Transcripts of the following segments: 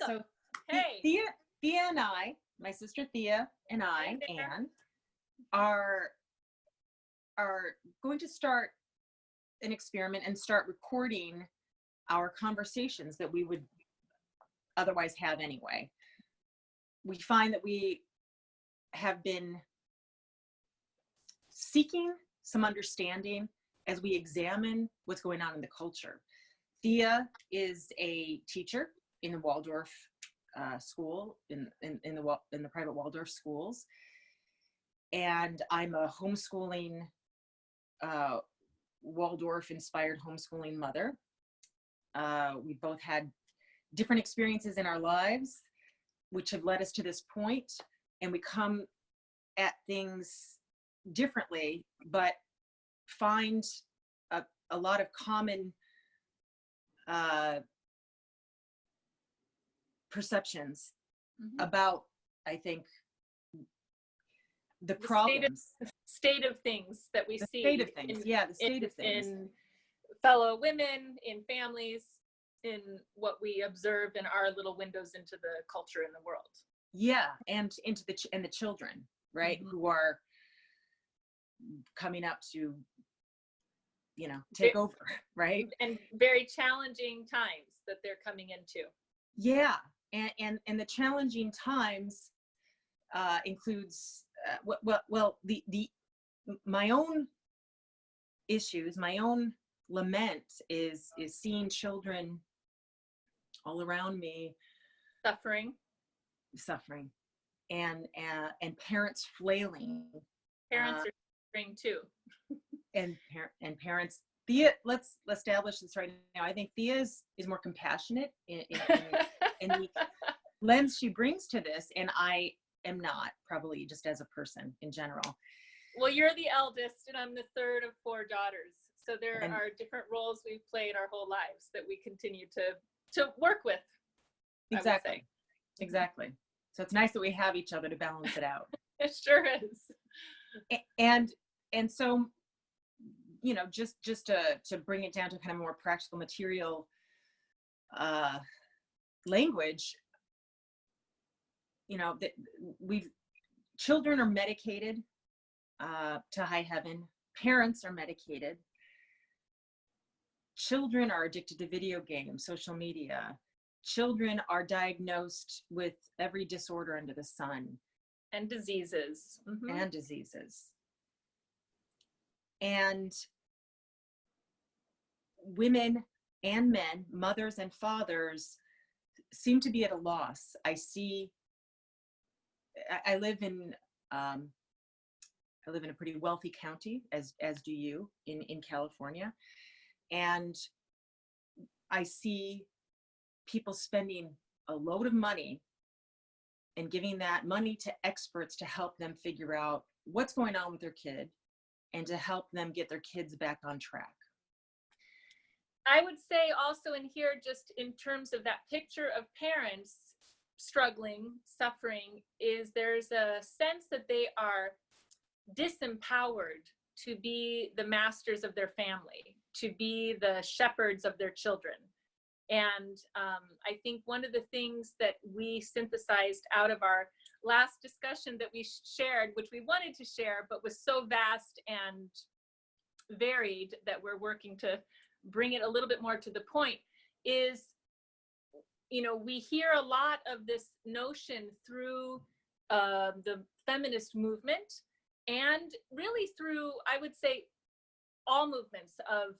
So Hey. Thea and I, my sister Thea and I, Anne, are going to start an experiment and start recording our conversations that we would otherwise have anyway. We find that we have been seeking some understanding as we examine what's going on in the culture. Thea is a teacher in the Waldorf school, in the private Waldorf schools, and I'm a homeschooling, Waldorf-inspired homeschooling mother. We both had different experiences in our lives, which have led us to this point, and we come at things differently, but find a lot of common perceptions about, I think, the problems. State of things that we see. The state of things, the state of things. In fellow women, in families, in what we observe in our little windows into the culture in the world. Yeah, and into the children, right, who are coming up to, take over, right? And very challenging times that they're coming into. Yeah, and the challenging times includes my own issues, my own lament is seeing children all around me suffering, and parents flailing. Parents are suffering too. and parents. Thea, let's establish this right now. I think Thea is more compassionate in the lens she brings to this, and I am not, probably just as a person in general. Well, you're the eldest, and I'm the third of 4 daughters. So there are different roles we've played our whole lives that we continue to work with. Exactly. So it's nice that we have each other to balance it out. It sure is. And so, just to bring it down to kind of more practical material language, that children are medicated to high heaven. Parents are medicated. Children are addicted to video games, social media. Children are diagnosed with every disorder under the sun. And diseases. And diseases. And women and men, mothers and fathers, seem to be at a loss. I live in a pretty wealthy county, as do you, in California, and I see people spending a load of money and giving that money to experts to help them figure out what's going on with their kid and to help them get their kids back on track. I would say also in here, just in terms of that picture of parents struggling, suffering, is there's a sense that they are disempowered to be the masters of their family, to be the shepherds of their children. And I think one of the things that we synthesized out of our last discussion that we shared, which we wanted to share, but was so vast and varied that we're working to bring it a little bit more to the point, is, we hear a lot of this notion through the feminist movement, and really through, I would say, all movements of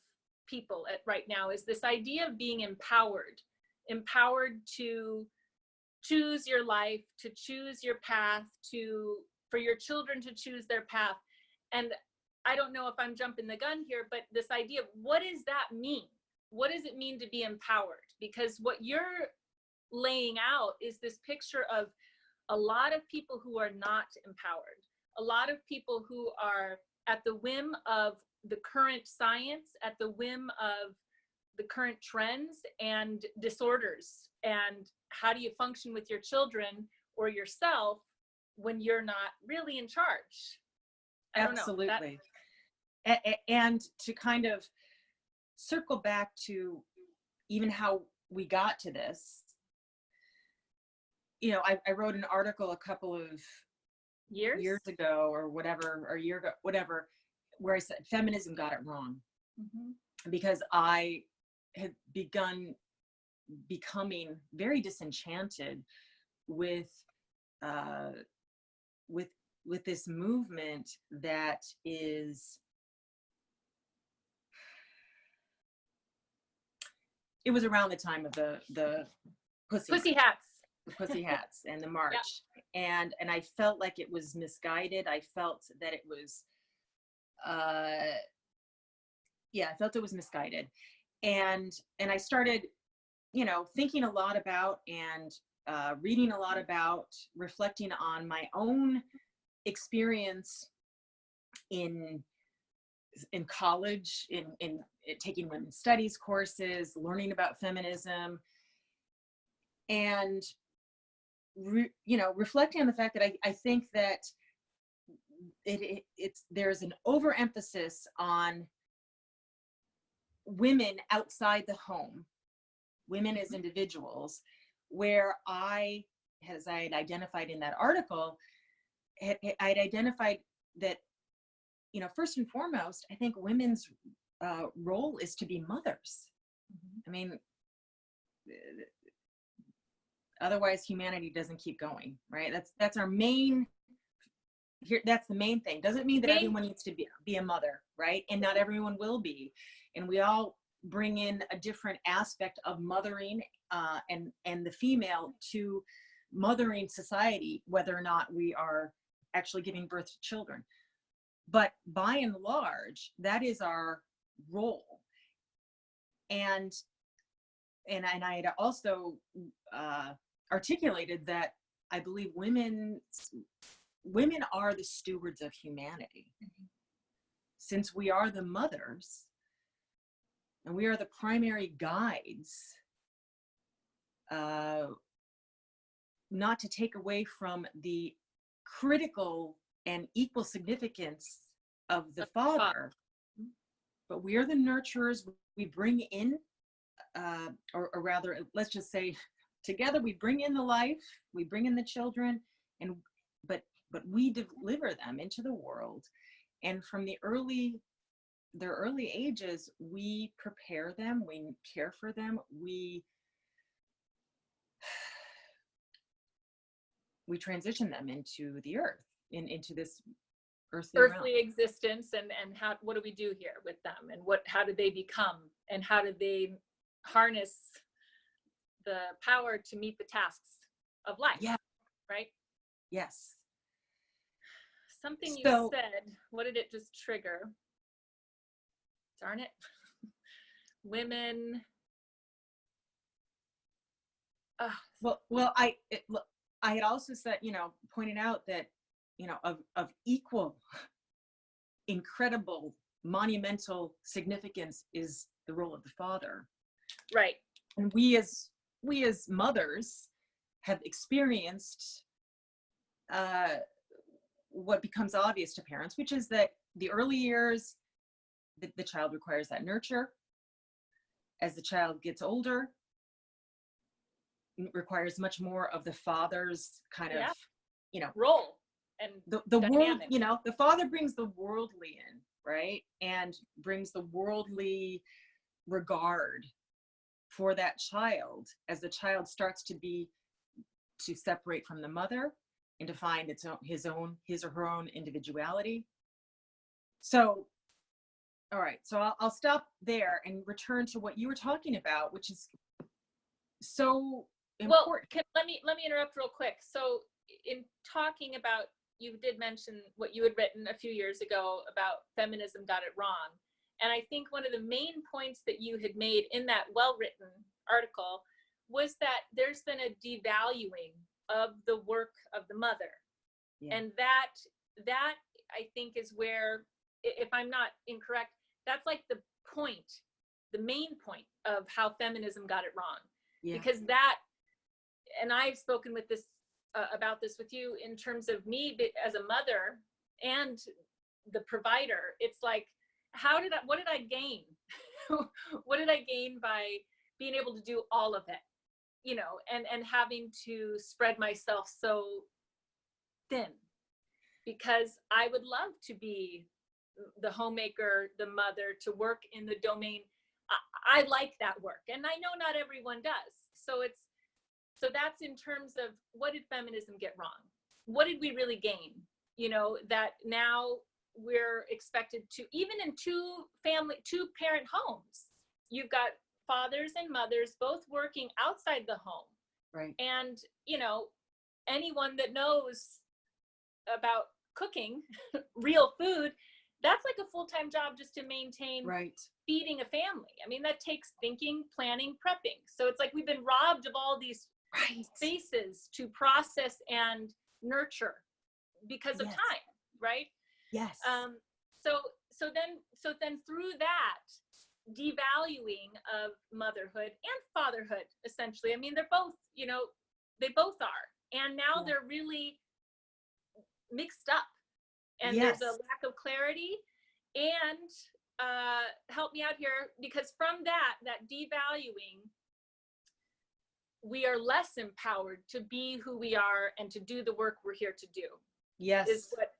people right now, is this idea of being empowered to choose your life, to choose your path, for your children to choose their path. And I don't know if I'm jumping the gun here, but this idea of what does that mean? What does it mean to be empowered? Because what you're laying out is this picture of a lot of people who are not empowered, a lot of people who are at the whim of the current science, at the whim of the current trends and disorders. And how do you function with your children or yourself when you're not really in charge? Absolutely. And to kind of circle back to even how we got to this, I wrote an article a couple of years Years? ago or whatever, or a year ago, whatever, where I said feminism got it wrong, because I had begun becoming very disenchanted with uh, with this movement that is. It was around the time of the Pussy hats. pussy hats and the march, and I felt like it was misguided. I felt that it was I felt it was misguided, and I started thinking a lot about, and reading a lot about, reflecting on my own experience in college, in taking women's studies courses, learning about feminism, and reflecting on the fact that I think that there's an overemphasis on women outside the home, women as individuals, where as I had identified in that article, I'd identified that, first and foremost, I think women's role is to be mothers. I mean, otherwise humanity doesn't keep going, right? That's our main here. That's the main thing. Doesn't mean that everyone needs to be a mother, right? And not everyone will be. And we all bring in a different aspect of mothering, and the female to mothering society, whether or not we are actually giving birth to children. But by and large, that is our role. And I had also articulated that I believe women are the stewards of humanity. Since we are the mothers and we are the primary guides, not to take away from the critical and equal significance of the father, but we are the nurturers. We bring in, or rather, let's just say, together we bring in the life, we bring in the children, and but we deliver them into the world. And from their early ages, we prepare them, we care for them, we transition them into the earth, into this earthly existence, and what do we do here with them, and how do they become, and how do they harness the power to meet the tasks of life? Yeah. Right? Yes. Something you said, what did it just trigger? Darn it. Women. Well, I had also said, pointed out that, of equal, incredible, monumental significance is the role of the father. Right. And we as mothers have experienced what becomes obvious to parents, which is that the early years, the child requires that nurture. As the child gets older, it requires much more of the father's kind of, role and the world. The father brings the worldly in, right, and brings the worldly regard for that child as the child starts to separate from the mother and to find his or her own individuality. So, all right, so I'll stop there and return to what you were talking about, which is so important. Well, let me interrupt real quick. So in talking about, you did mention what you had written a few years ago about feminism got it wrong. And I think one of the main points that you had made in that well-written article was that there's been a devaluing of the work of the mother. Yeah. And that I think is where, if I'm not incorrect, that's like the main point of how feminism got it wrong. Yeah. Because that, and I've spoken with this about this with you in terms of me as a mother and the provider. It's like, what did I gain? What did I gain by being able to do all of it? you know, and having to spread myself so thin, because I would love to be the homemaker, the mother, to work in the domain. I like that work, and I know not everyone does. So that's in terms of, what did feminism get wrong? What did we really gain? You know, that now we're expected to, even in two parent homes, you've got fathers and mothers both working outside the home. Right. And, you know, anyone that knows about cooking real food, that's like a full-time job just to maintain Right. feeding a family. I mean, that takes thinking, planning, prepping. So it's like we've been robbed of all these spaces to process and nurture because of time, right? Yes. So then through that devaluing of motherhood and fatherhood, essentially, I mean, they're both, you know, they both are, and now they're really mixed up, and there's a lack of clarity. And help me out here, because from that devaluing, we are less empowered to be who we are and to do the work we're here to do. Yes. Is what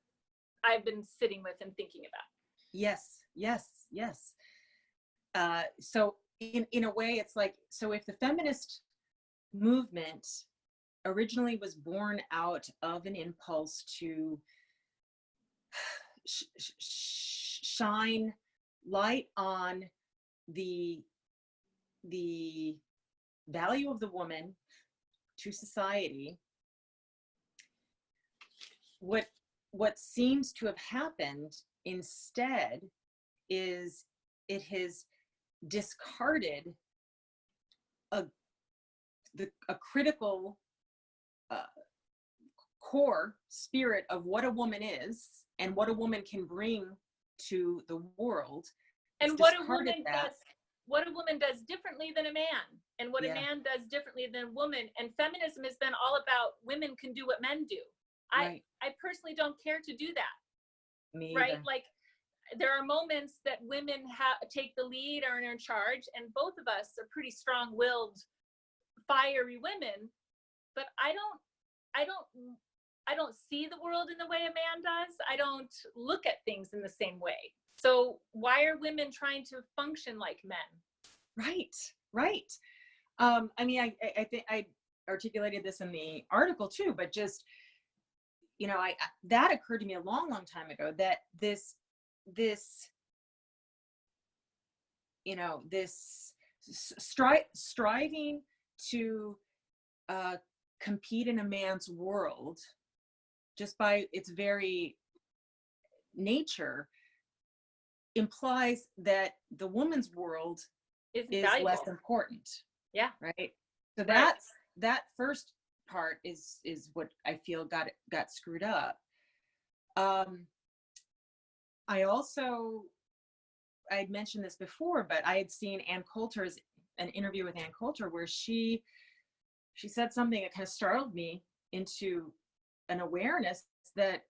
I've been sitting with and thinking about. Yes. So in a way, it's like, so if the feminist movement originally was born out of an impulse to shine light on the value of the woman to society, what seems to have happened instead is it has discarded a critical core spirit of what a woman is and what a woman can bring to the world, and what a woman does differently than a man, and what a man does differently than a woman. And feminism has been all about women can do what men do. I personally don't care to do that. Me right either. Like, there are moments that women take the lead or are in charge, and both of us are pretty strong-willed, fiery women, but I don't see the world in the way a man does. I don't look at things in the same way. So why are women trying to function like men? Right. I mean, I think I articulated this in the article too, but just, you know, that occurred to me a long time ago, that this you know, this striving to compete in a man's world, just by its very nature, implies that the woman's world is less important. Yeah. Right. So that first part is what I feel got screwed up. I'd mentioned this before, but I had seen an interview with Ann Coulter, where she said something that kind of startled me into an awareness that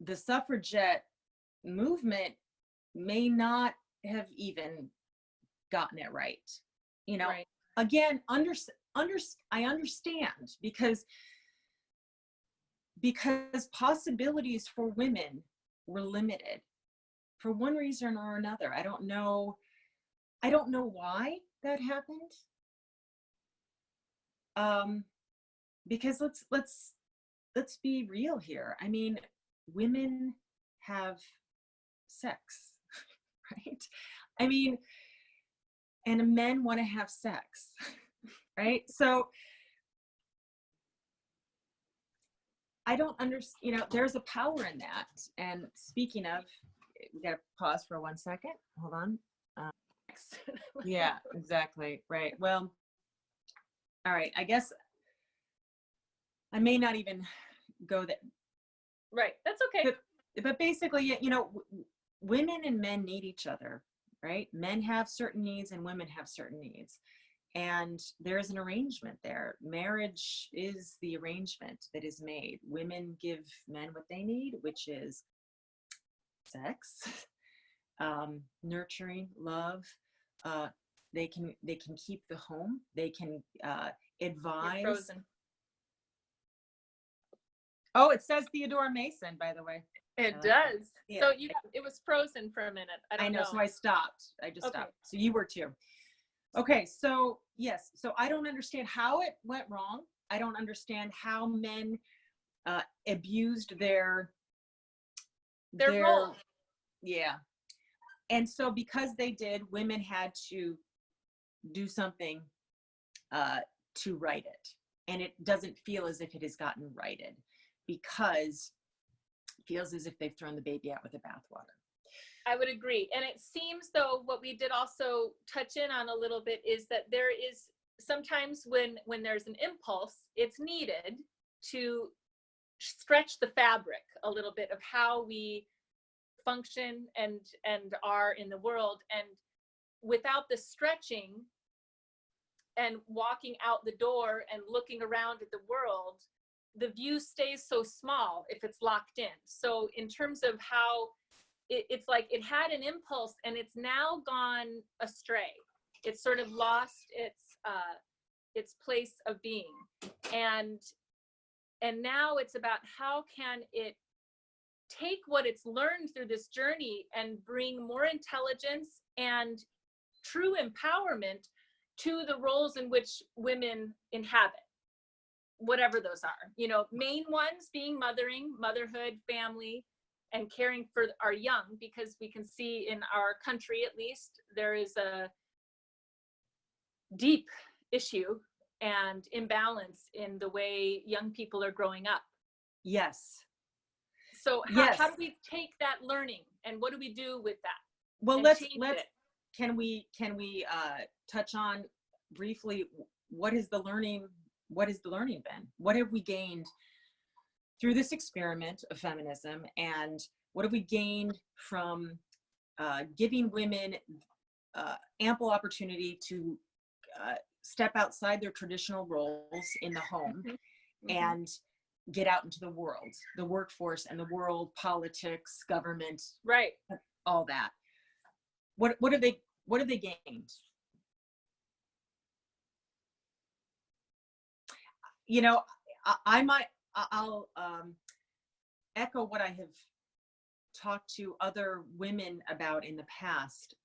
the suffragette movement may not have even gotten it right. You know, again, I understand, because possibilities for women were limited for one reason or another. I don't know why that happened. Because let's be real here. I mean, women have sex, right? I mean, and men want to have sex, right? So I don't understand, you know, there's a power in that. And speaking of, we got to pause for 1 second. Hold on. Yeah, exactly. Right. Well, all right. I guess I may not even go there. Right. That's okay. But basically, you know, women and men need each other, right? Men have certain needs and women have certain needs. And there's an arrangement there. Marriage is the arrangement that is made. Women give men what they need, which is sex, nurturing, love, they can keep the home, they can You're advise. frozen. Oh, it says Theodore Mason, by the way. It does. Yeah. So it was frozen for a minute. I don't know. So I stopped. I just Okay. stopped. So you were too. Okay, so yes, so I don't understand how it went wrong. I don't understand how men abused their role. Yeah. And so because they did, women had to do something to right it. And it doesn't feel as if it has gotten righted, because it feels as if they've thrown the baby out with the bathwater. I would agree. And it seems though, what we did also touch in on a little bit is that there is sometimes when there's an impulse, it's needed to stretch the fabric a little bit of how we function and are in the world. And without the stretching and walking out the door and looking around at the world, the view stays so small if it's locked in. So in terms of how it's like it had an impulse and it's now gone astray. It's sort of lost its place of being. And now it's about how can it take what it's learned through this journey and bring more intelligence and true empowerment to the roles in which women inhabit, whatever those are. You know, main ones being mothering, motherhood, family, and caring for our young, because we can see in our country, at least, there is a deep issue and imbalance in the way young people are growing up. Yes. So how do we take that learning and what do we do with that? Well, can we touch on briefly what is the learning been? What have we gained through this experiment of feminism, and what have we gained from giving women ample opportunity to step outside their traditional roles in the home and get out into the world, the workforce and the world, politics, government, right, all that. What have they gained? You know, I'll echo what I have talked to other women about in the past.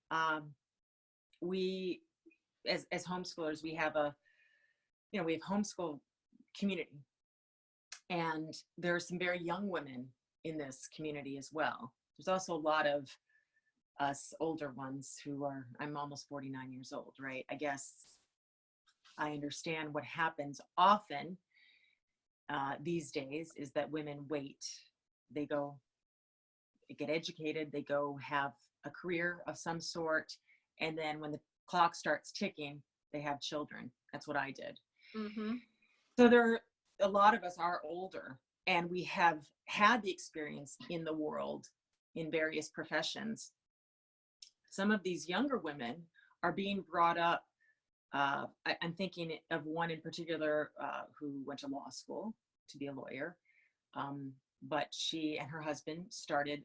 We, as homeschoolers, we have homeschool community, and there are some very young women in this community as well. There's also a lot of us older ones I'm almost 49 years old, right? I guess I understand what happens often these days is that women wait. They get educated, they go have a career of some sort, and then when the clock starts ticking, they have children. That's what I did. So a lot of us are older, and we have had the experience in the world in various professions. Some of these younger women are being brought up. I'm thinking of one in particular who went to law school to be a lawyer, but she and her husband started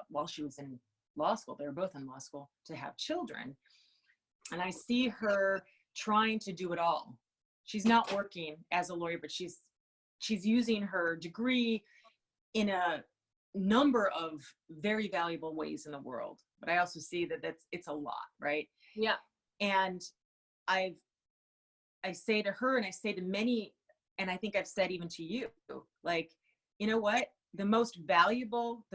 while she was in law school. They were both in law school, to have children. And I see her trying to do it all. She's not working as a lawyer, but she's using her degree in a number of very valuable ways in the world. But I also see that it's a lot, right? Yeah. And I say to her, and I say to many, and I think I've said even to you, like, you know what? The most valuable,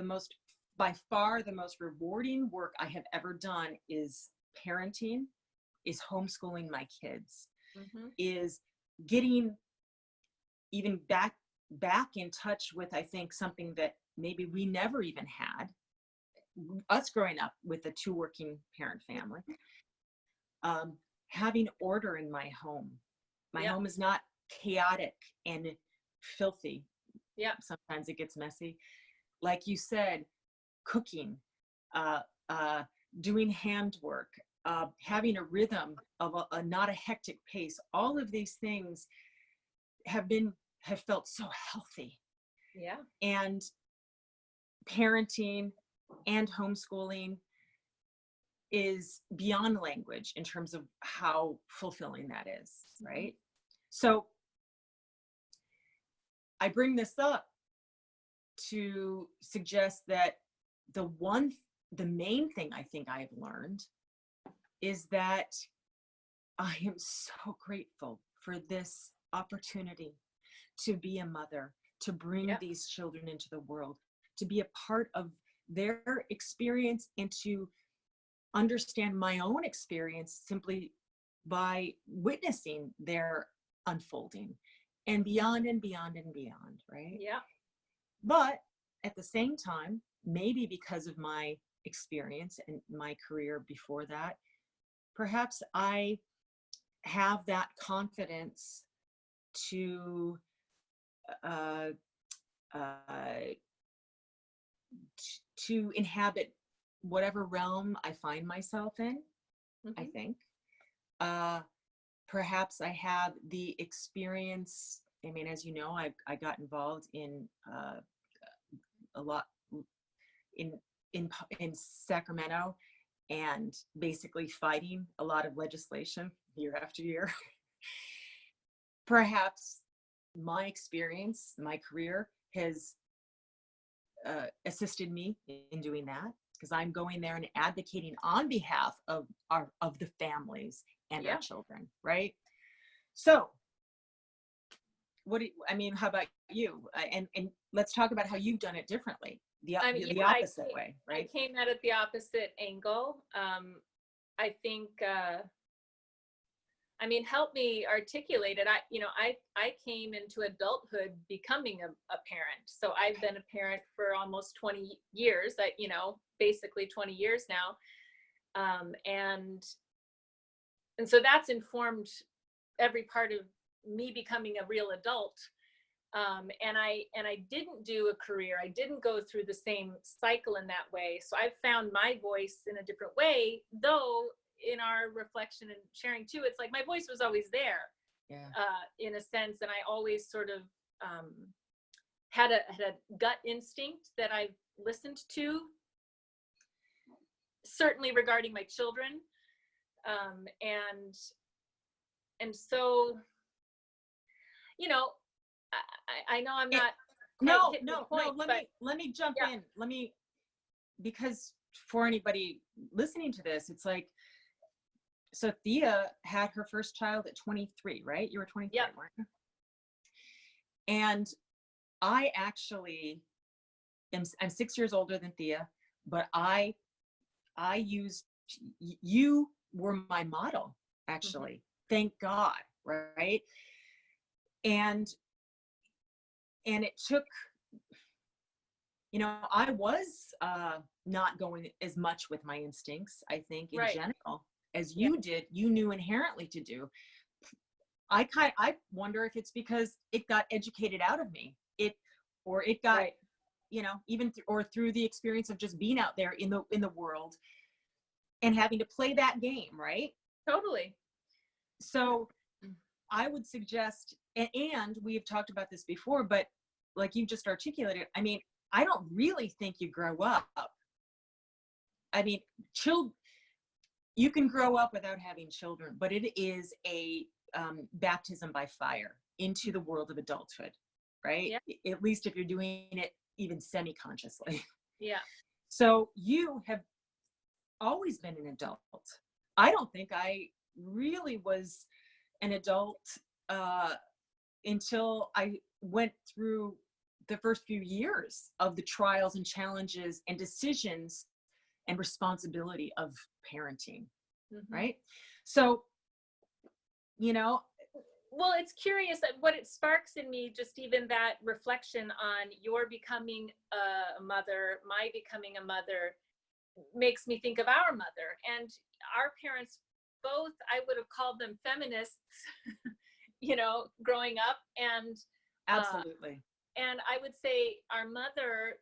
by far the most rewarding work I have ever done is parenting, is homeschooling my kids, is getting even back in touch with, I think, something that maybe we never even had, us growing up with a 2 working parent family, having order in my home. My home is not chaotic and filthy. Yeah. Sometimes it gets messy. Like you said, cooking, doing handwork, having a rhythm of not a hectic pace. All of these things have felt so healthy. Yeah. And parenting and homeschooling is beyond language in terms of how fulfilling that is, right? So I bring this up to suggest that the main thing I think I've learned is that I am so grateful for this opportunity to be a mother, to bring these children into the world, to be a part of their experience, and to understand my own experience simply by witnessing their unfolding, and beyond and beyond and beyond, right? Yeah. But at the same time, maybe because of my experience and my career before that, perhaps I have that confidence to uh, uh, to inhabit whatever realm I find myself in. I think perhaps I have the experience. I mean, as you know, I got involved in a lot in Sacramento, and basically fighting a lot of legislation year after year. Perhaps my experience, my career has assisted me in doing that, because I'm going there and advocating on behalf of the families and our children, right? So how about you? And let's talk about how you've done it differently, the opposite way, right? I came at it the opposite angle. I think, help me articulate it. I came into adulthood becoming a parent. So I've been a parent for almost 20 years, basically 20 years now. And so that's informed every part of me becoming a real adult. And I didn't do a career. I didn't go through the same cycle in that way. So I've found my voice in a different way, though in our reflection and sharing too, it's like my voice was always there, in a sense. And I always sort of had a gut instinct that I've listened to, certainly regarding my children. And so, I know I'm not. No. Let me jump in. Because for anybody listening to this, it's like, so Thea had her first child at 23, right? You were 23, weren't you? And I actually I'm 6 years older than Thea, but you were my model, actually. Thank God, right? And it took, I was not going as much with my instincts, I think, in general, as you did. You knew inherently to do. I wonder if it's because it got educated out of me. It got, even through the experience of just being out there in the world and having to play that game, right? Totally. So I would suggest, and we've talked about this before, but like you just articulated, I don't really think you grow up. You can grow up without having children, but it is a baptism by fire into the world of adulthood, right? At least if you're doing it even semi-consciously. Yeah. So you have always been an adult. I don't think I really was an adult until I went through the first few years of the trials and challenges and decisions and responsibility of parenting, right? So, well, it's curious that what it sparks in me, just even that reflection on your becoming a mother, my becoming a mother, makes me think of our mother. And our parents both, I would have called them feminists, growing up. And absolutely. And I would say our mother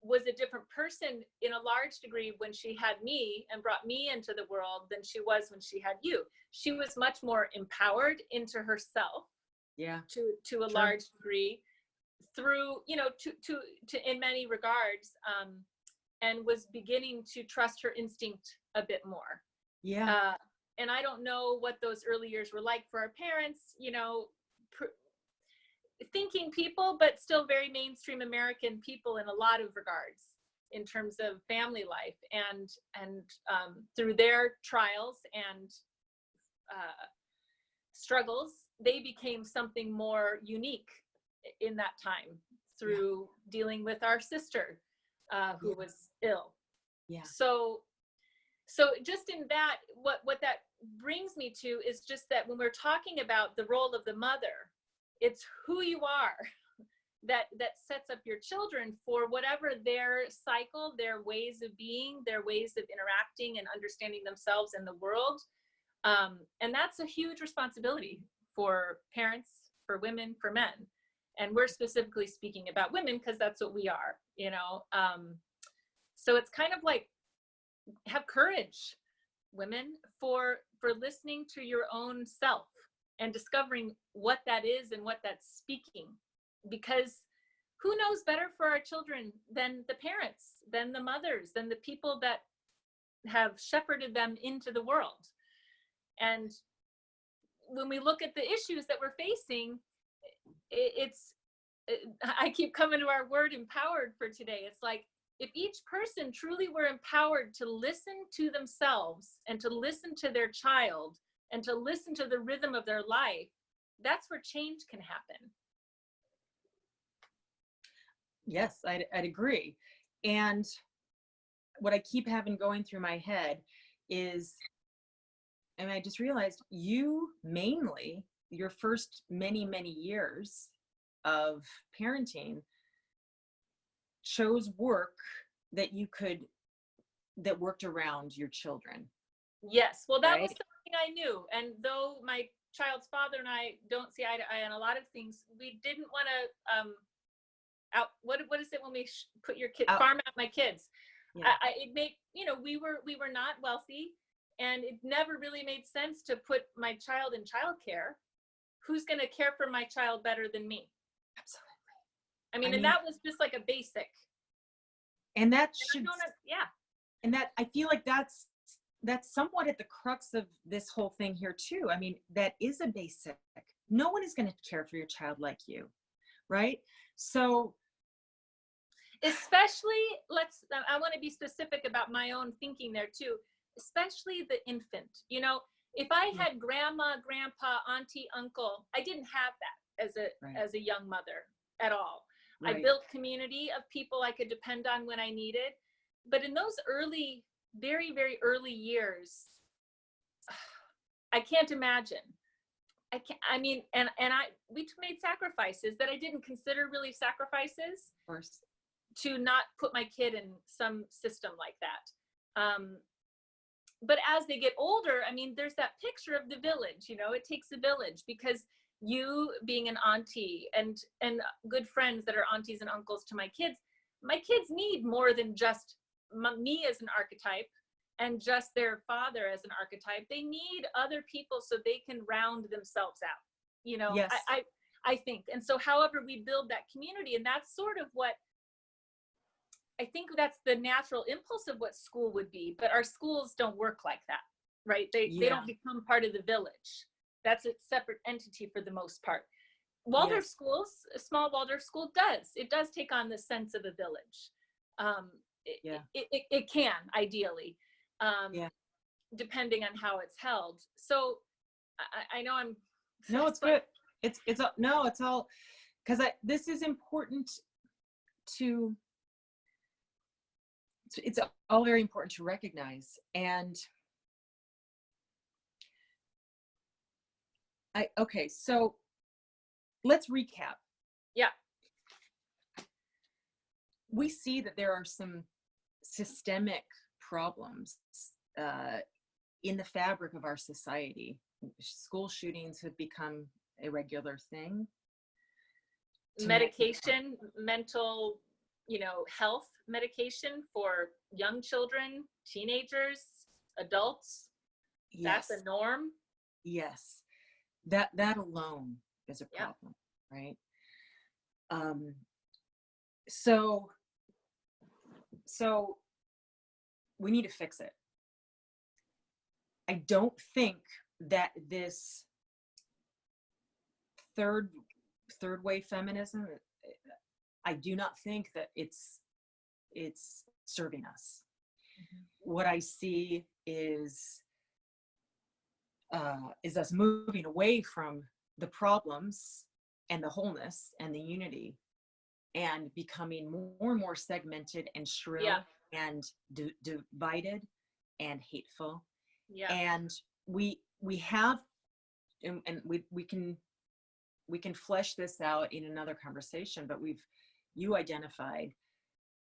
was a different person in a large degree when she had me and brought me into the world than she was when she had you. She was much more empowered into herself, to a large degree, through, to in many regards, and was beginning to trust her instinct a bit more. Yeah. And I don't know what those early years were like for our parents, you know, thinking people, but still very mainstream American people in a lot of regards in terms of family life, and through their trials and struggles, they became something more unique in that time through dealing with our sister who was ill. Yeah. So just in that, what that brings me to is just that when we're talking about the role of the mother, it's who you are that sets up your children for whatever their cycle, their ways of being, their ways of interacting and understanding themselves and the world. And that's a huge responsibility for parents, for women, for men. And we're specifically speaking about women because that's what we are, you know. So it's kind of like, have courage, women, for listening to your own self and discovering what that is and what that's speaking. Because who knows better for our children than the parents, than the mothers, than the people that have shepherded them into the world. And when we look at the issues that we're facing, I keep coming to our word empowered for today. It's like, if each person truly were empowered to listen to themselves and to listen to their child and to listen to the rhythm of their life, that's where change can happen. Yes, I'd agree. And what I keep having going through my head is, and I just realized, you mainly, your first many, many years of parenting chose work that worked around your children. Yes, well, that right? was something I knew. And though my child's father and I don't see eye to eye on a lot of things, we didn't want to what is it when we put your kid farm out my kids? Yeah. It made, you know, we were not wealthy, and it never really made sense to put my child in childcare. Who's going to care for my child better than me? Absolutely. I mean, and that was just like a basic. And that And that I feel like that's somewhat at the crux of this whole thing here too. I mean, that is a basic. No one is going to care for your child like you, right? So especially, I want to be specific about my own thinking there too, especially the infant. You know, if I had grandma, grandpa, auntie, uncle, I didn't have that as a young mother at all. I built community of people I could depend on when I needed. But in those early, very, very early years, I can't imagine. We made sacrifices that I didn't consider really sacrifices. Of course. To not put my kid in some system like that. But as they get older, I mean, there's that picture of the village, you know, it takes a village, because you being an auntie and good friends that are aunties and uncles to my kids need more than just me as an archetype and just their father as an archetype. They need other people so they can round themselves out, you know. Yes. I think. And so however we build that community, and that's sort of what I think, that's the natural impulse of what school would be, but our schools don't work like that, right? They don't become part of the village. That's a separate entity for the most part. Waldorf schools, a small Waldorf school it does take on the sense of a village. It can, ideally, depending on how it's held. So I know it's good. It's all, because this is important to, it's all very important to recognize. And so let's recap. Yeah. We see that there are some systemic problems in the fabric of our society. School shootings have become a regular thing. Medication, mental, health medication for young children, teenagers, adults. Yes. That's a norm. Yes. That alone is a problem, right? So we need to fix it. I don't think that this third wave feminism, I do not think that it's serving us. What I see is us moving away from the problems and the wholeness and the unity, and becoming more and more segmented and shrill and divided and hateful. And we have, and we can flesh this out in another conversation, but you identified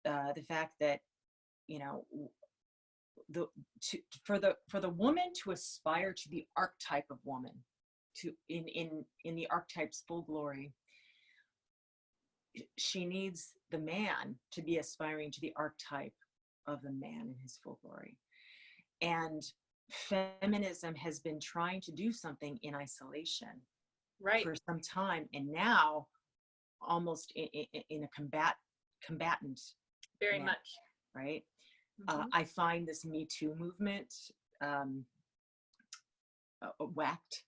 the fact that, you know, for the woman to aspire to the archetype of woman, to in the archetype's full glory, she needs the man to be aspiring to the archetype of the man in his full glory. And feminism has been trying to do something in isolation for some time, and now almost in a combatant very manner, much, right? I find this Me Too movement whacked.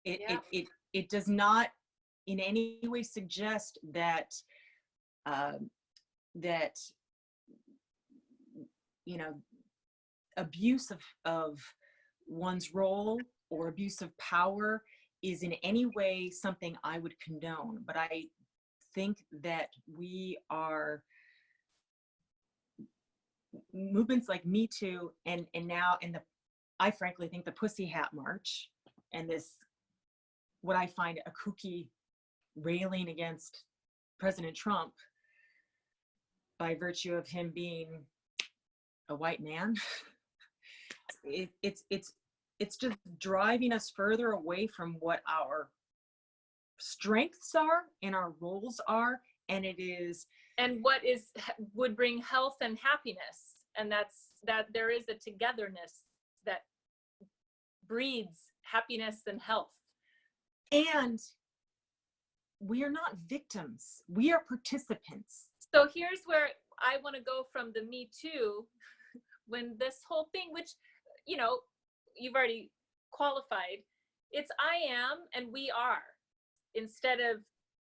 It does not in any way suggest that that, you know, abuse of one's role or abuse of power is in any way something I would condone. But I think that we are movements like Me Too and now, and I frankly think the Pussy Hat March and this, what I find a kooky railing against President Trump by virtue of him being a white man. It's just driving us further away from what our strengths are and our roles are, and what would bring health and happiness, and that there is a togetherness that breeds happiness and health. And we are not victims, we are participants. So here's where I want to go from the Me Too, when this whole thing, which, you know, you've already qualified, it's I am and we are, instead of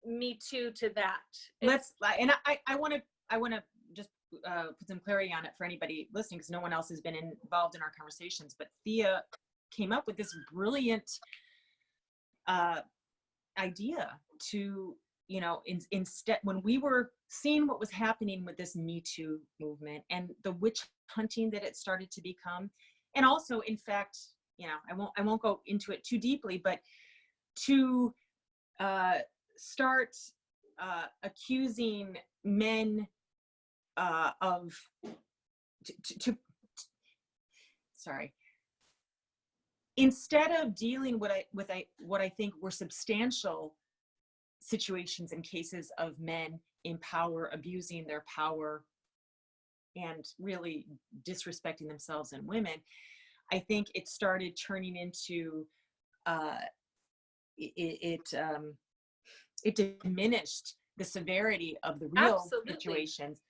Me Too to that. I want to just put some clarity on it for anybody listening, because no one else has been involved in our conversations, but Thea came up with this brilliant idea to, you know, instead, when we were seeing what was happening with this Me Too movement and the witch hunting that it started to become, and also, in fact, you know, I won't go into it too deeply, but to start accusing men of sorry, instead of dealing with what I think were substantial situations and cases of men in power abusing their power and really disrespecting themselves and women, I think it started turning into it diminished the severity of the real situations,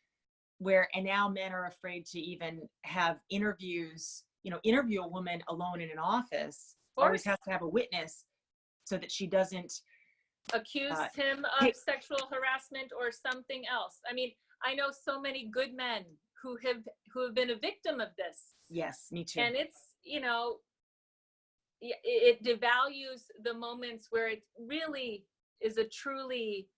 and now men are afraid to even have interviews, you know, interview a woman alone in an office, always has to have a witness so that she doesn't accuse him of sexual harassment or something else. I mean, I know so many good men who have been a victim of this. Yes, me too. And it's, you know, it devalues the moments where it really is a truly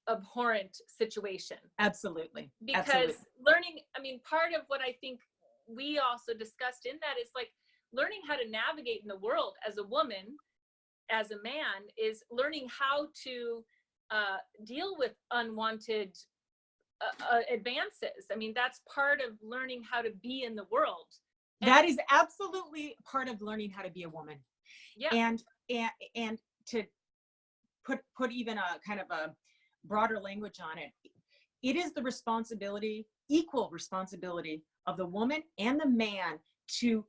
abhorrent situation. Absolutely. Because learning, I mean, part of what I think we also discussed in that is like learning how to navigate in the world as a woman, as a man, is learning how to deal with unwanted advances. I mean, that's part of learning how to be in the world. That is absolutely part of learning how to be a woman. Yeah. And to put even a kind of a broader language on it, it is the responsibility, equal responsibility of the woman and the man to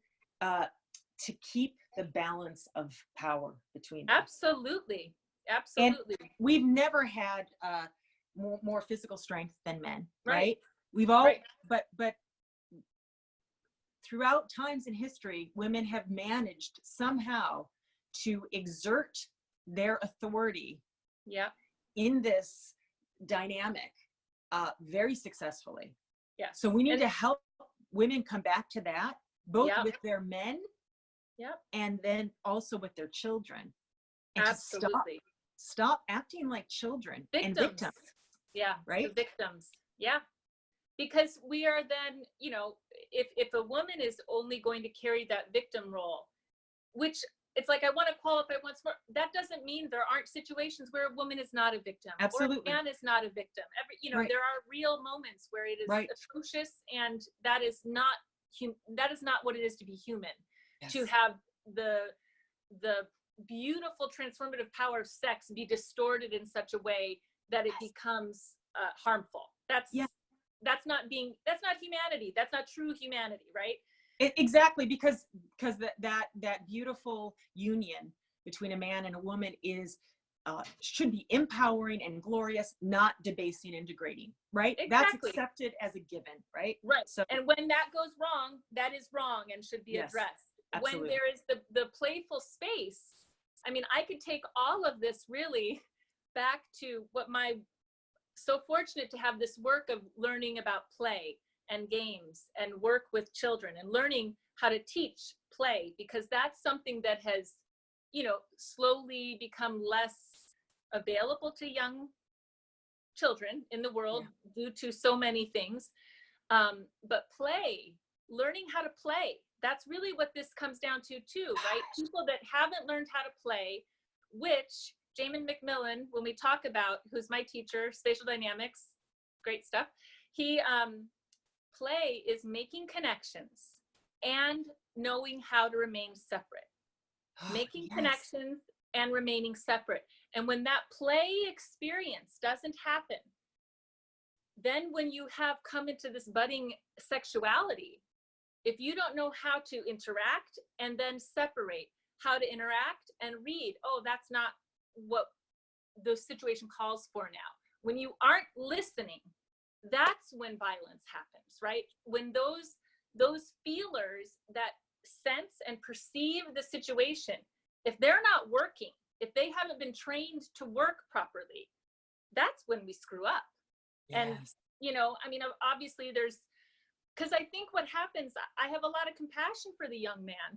keep the balance of power between them. Absolutely. And we've never had more physical strength than men, right? We've all, Right. but throughout times in history, women have managed somehow to exert their authority Yeah. in this dynamic very successfully. Yeah. So we need And to help women come back to that, both yeah. with their men Yeah. and then also with their children, and to Absolutely. stop acting like children and Victims. victims, Yeah. right? The victims. Yeah. Because we are then, you know, if a woman is only going to carry that victim role, which it's like I want to qualify once more, that doesn't mean there aren't situations where a woman is not a victim or Absolutely. a man is not a victim. You know, Right. there are real moments where it is Right. atrocious, and that is not what it is to be human. Yes. To have the beautiful transformative power of sex be distorted in such a way that it becomes harmful. That's not humanity. That's not true humanity, right? Exactly, because that beautiful union between a man and a woman is should be empowering and glorious, not debasing and degrading, right? Exactly. That's accepted as a given, right? Right. So, and when that goes wrong, that is wrong and should be addressed. Absolutely. When there is the playful space, I mean, I could take all of this really back to what my so fortunate to have this work of learning about play and games and work with children and learning how to teach play, because that's something that has, you know, slowly become less available to young children in the world due to so many things. But play, learning how to play, that's really what this comes down to too, right? People that haven't learned how to play, which Jamin McMillan, when we talk about, who's my teacher, spatial dynamics, great stuff. He, play is making connections and knowing how to remain separate. Making connections and remaining separate. And when that play experience doesn't happen, then when you have come into this budding sexuality, if you don't know how to interact and then separate, how to interact and read, oh, that's not what the situation calls for now. When you aren't listening, that's when violence happens, right? When those feelers that sense and perceive the situation, if they're not working, if they haven't been trained to work properly, that's when we screw up. And, you know, I mean, obviously because I think what happens, I have a lot of compassion for the young man.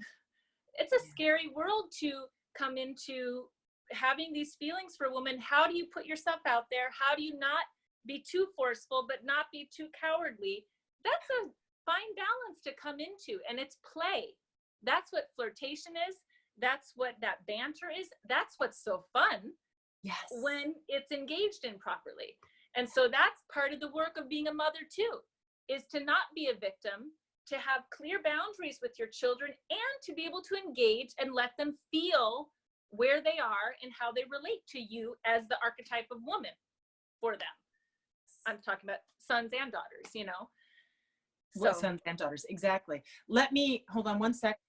It's a scary world to come into, having these feelings for a woman. How do you put yourself out there? How do you not be too forceful, but not be too cowardly? That's a fine balance to come into, and it's play. That's what flirtation is. That's what that banter is. That's what's so fun. Yes. When it's engaged in properly. And so that's part of the work of being a mother too, is to not be a victim, to have clear boundaries with your children, and to be able to engage and let them feel where they are and how they relate to you as the archetype of woman for them. I'm talking about sons and daughters, you know. So, sons and daughters, exactly. Let me hold on one sec.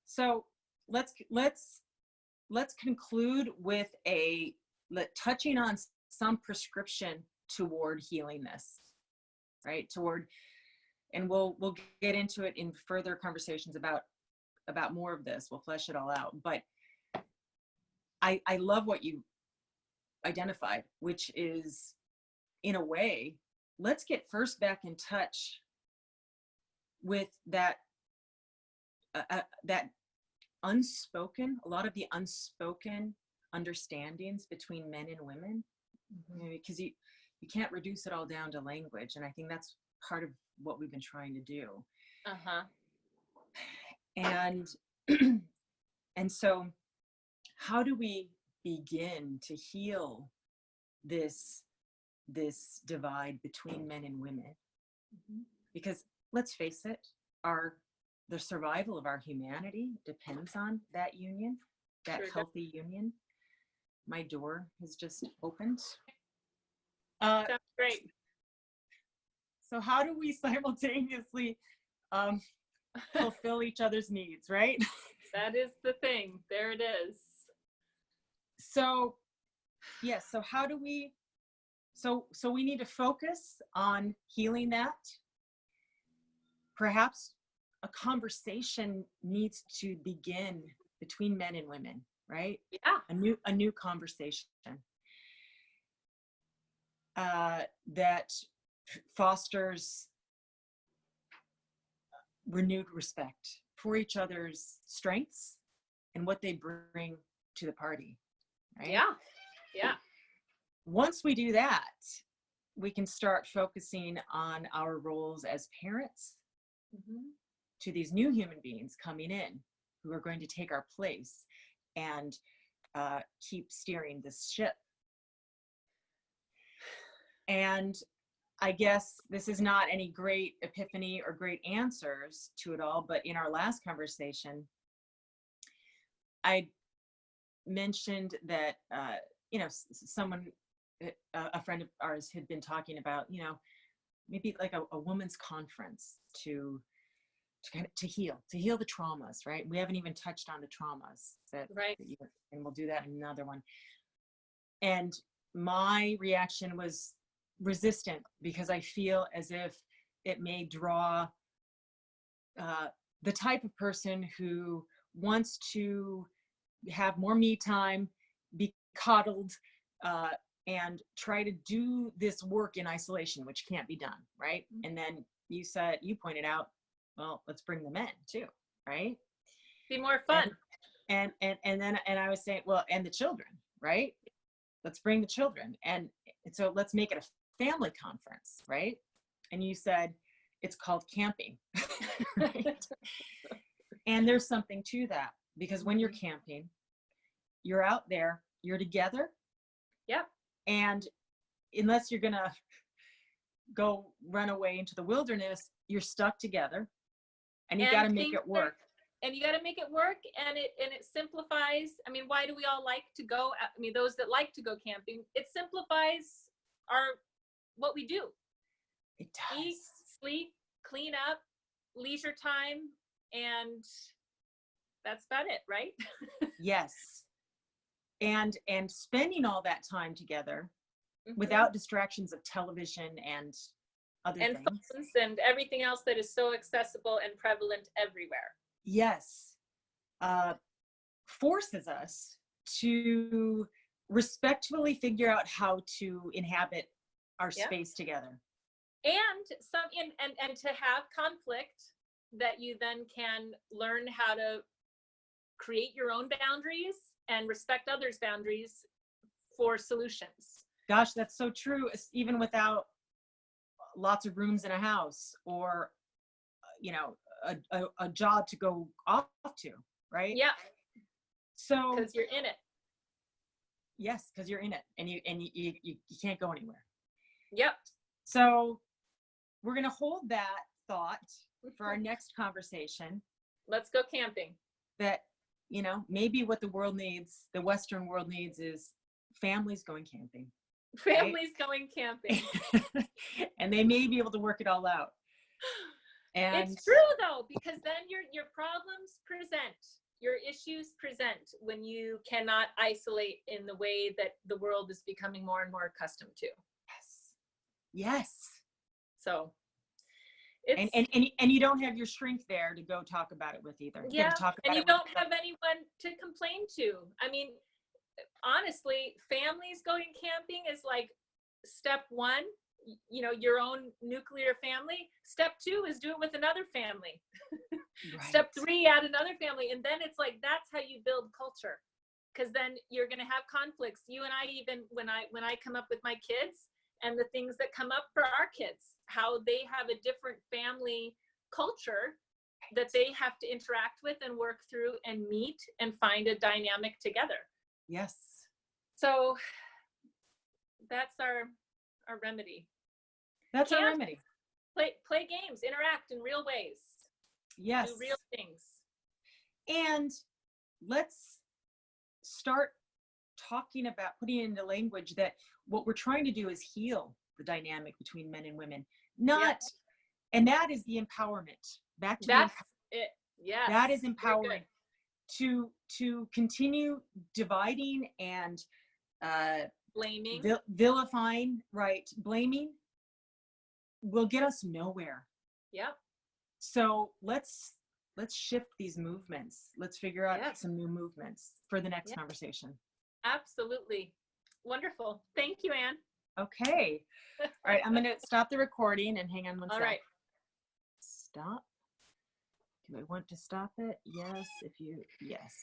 So let's conclude with touching on some prescription toward healing this, right? And we'll get into it in further conversations about more of this. We'll flesh it all out. But I love what you identified, which is, in a way, let's get first back in touch with that unspoken, a lot of the unspoken understandings between men and women, because you can't reduce it all down to language. And I think that's part of what we've been trying to do. And and so how do we begin to heal this divide between men and women? Because let's face it, the survival of our humanity depends on that union, that healthy union. My door has just opened. Sounds great. So how do we simultaneously fulfill each other's needs, right? That is the thing. There it is. So, yes. So how do we So we need to focus on healing that. Perhaps a conversation needs to begin between men and women, right? Yeah. A new conversation that fosters renewed respect for each other's strengths and what they bring to the party, right? Yeah. Yeah. Once we do that, we can start focusing on our roles as parents to these new human beings coming in who are going to take our place and keep steering this ship. And I guess this is not any great epiphany or great answers to it all, but in our last conversation, I mentioned that, someone, a friend of ours had been talking about, maybe like a woman's conference to heal the traumas, right? We haven't even touched on the traumas Right. and we'll do that in another one. And my reaction was resistant because I feel as if it may draw the type of person who wants to have more me time, be coddled, and try to do this work in isolation, which can't be done, right? And then you pointed out, well, let's bring them in too, right? Be more fun. And I was saying, well, and the children, right? Let's bring the children. And so let's make it a family conference, right? And you said it's called camping. Right? And there's something to that, because when you're camping, you're out there, you're together. Yep. And unless you're gonna go run away into the wilderness, you're stuck together, and you got to make it work. And you got to make it work, and it simplifies. I mean, why do we all like to go? I mean, those that like to go camping, it simplifies what we do. It does. Eat, sleep, clean up, leisure time, and that's about it, right? Yes. And spending all that time together without distractions of television and other things. Phones and everything else that is so accessible and prevalent everywhere. Yes. Forces us to respectfully figure out how to inhabit our space together. And to have conflict that you then can learn how to create your own boundaries and respect others' boundaries for solutions. Gosh, that's so true. Even without lots of rooms in a house, or a job to go off to, right? Yeah. So because you're in it. Yes, because you're in it, and you can't go anywhere. Yep. So we're gonna hold that thought for our next conversation. Let's go camping. That maybe what the world needs, the Western world needs, is families going camping. Families going camping. And they may be able to work it all out. And it's true though, because then your problems present, your issues present when you cannot isolate in the way that the world is becoming more and more accustomed to. Yes. So and you don't have your shrink there to go talk about it with either. Yeah. And you don't have anyone to complain to. I mean, honestly, families going camping is like step one, your own nuclear family. Step two is do it with another family. Right. Step three, add another family. And then it's like, that's how you build culture. Because then you're going to have conflicts. You and I, even when I come up with my kids and the things that come up for our kids, how they have a different family culture that they have to interact with and work through and meet and find a dynamic together. Yes. So that's our remedy. That's our remedy. Play games, interact in real ways. Yes. Do real things. And let's start talking about putting into language that what we're trying to do is heal the dynamic between men and women. And that is the empowerment. Back to that's it. Yes. That is empowering. To continue dividing and blaming. Vilifying, right? Blaming will get us nowhere. Yep. So let's shift these movements. Let's figure out Yes. some new movements for the next Yeah. conversation. Absolutely. Wonderful. Thank you, Anne. Okay. All right. I'm going to stop the recording and hang on one All sec. right. Stop. Do I want to stop it? Yes. Yes.